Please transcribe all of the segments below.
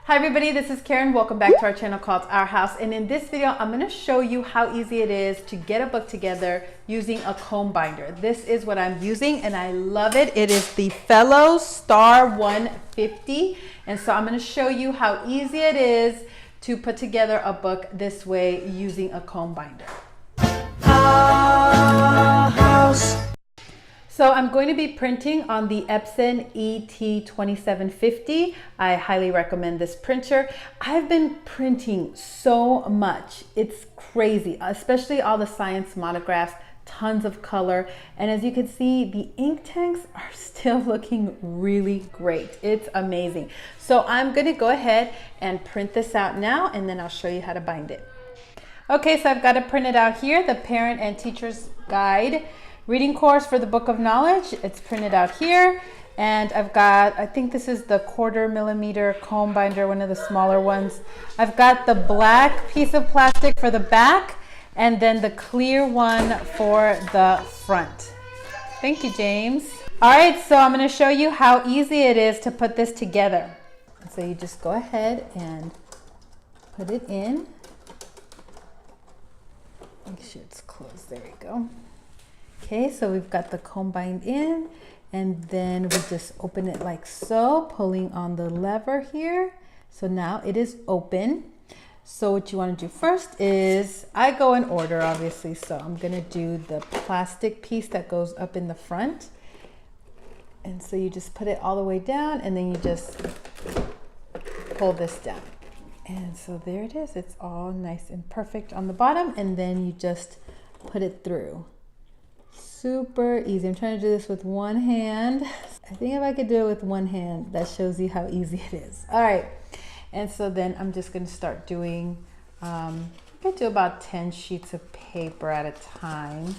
Hi everybody, this is Karen. Welcome back to our channel called Our House. And in this video, I'm going to show you how easy it is to get a book together using a comb binder. This is what I'm using and I love it. It is the Fellows Star 150. And so I'm going to show you how easy it is to put together a book this way using a comb binder. Our House. So I'm going to be printing on the Epson ET2750. I highly recommend this printer. I've been printing so much. It's crazy, especially all the science monographs, tons of color. And as you can see, the ink tanks are still looking really great. It's amazing. So I'm going to go ahead and print this out now, and then I'll show you how to bind it. Okay, so I've got it printed out here, the Parent and Teacher's Guide Reading Course for the Book of Knowledge. It's printed out here, and I've got, I think this is the 1/4 millimeter comb binder, one of the smaller ones. I've got the black piece of plastic for the back and then the clear one for the front. Thank you, James. All right, so I'm going to show you how easy it is to put this together. So you just go ahead and put it in. Make sure it's closed. There we go. Okay, so we've got the comb bind in, and then we just open it like so, pulling on the lever here. So now it is open. So what you want to do first is, I go in order obviously, so I'm going to do the plastic piece that goes up in the front. And so you just put it all the way down, and then you just pull this down. And so there it is. It's all nice and perfect on the bottom, and then you just put it through. Super easy. I'm trying to do this with one hand. I think if I could do it with one hand, that shows you how easy it is. All right. And so then I'm just going to start doing, I could do about 10 sheets of paper at a time.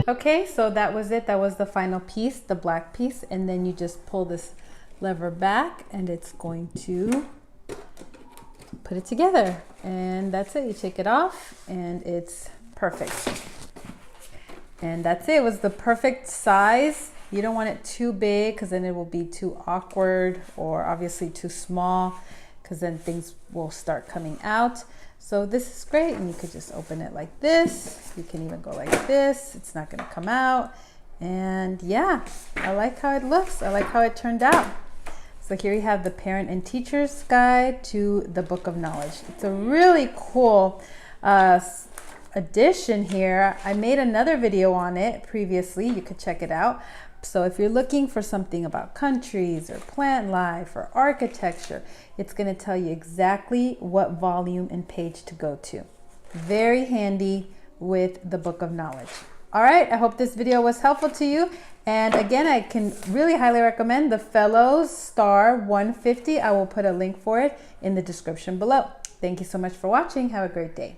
Okay, so that was it. That was the final piece, the black piece. And then you just pull this lever back and it's going to put it together. And that's it. You take it off and it's perfect. And that's it. It was the perfect size. You don't want it too big because then it will be too awkward, or obviously too small because then things will start coming out. So this is great, and you could just open it like this. You can even go like this. It's not going to come out. And yeah, I like how it looks. I like how it turned out. So here you have the Parent and Teacher's Guide to the Book of Knowledge. It's a really cool addition here. I made another video on it previously. You could check it out. So if you're looking for something about countries or plant life or architecture, it's going to tell you exactly what volume and page to go to. Very handy with the Book of Knowledge. All right, I hope this video was helpful to you. And again, I can really highly recommend the Fellows Star 150. I will put a link for it in the description below. Thank you so much for watching. Have a great day.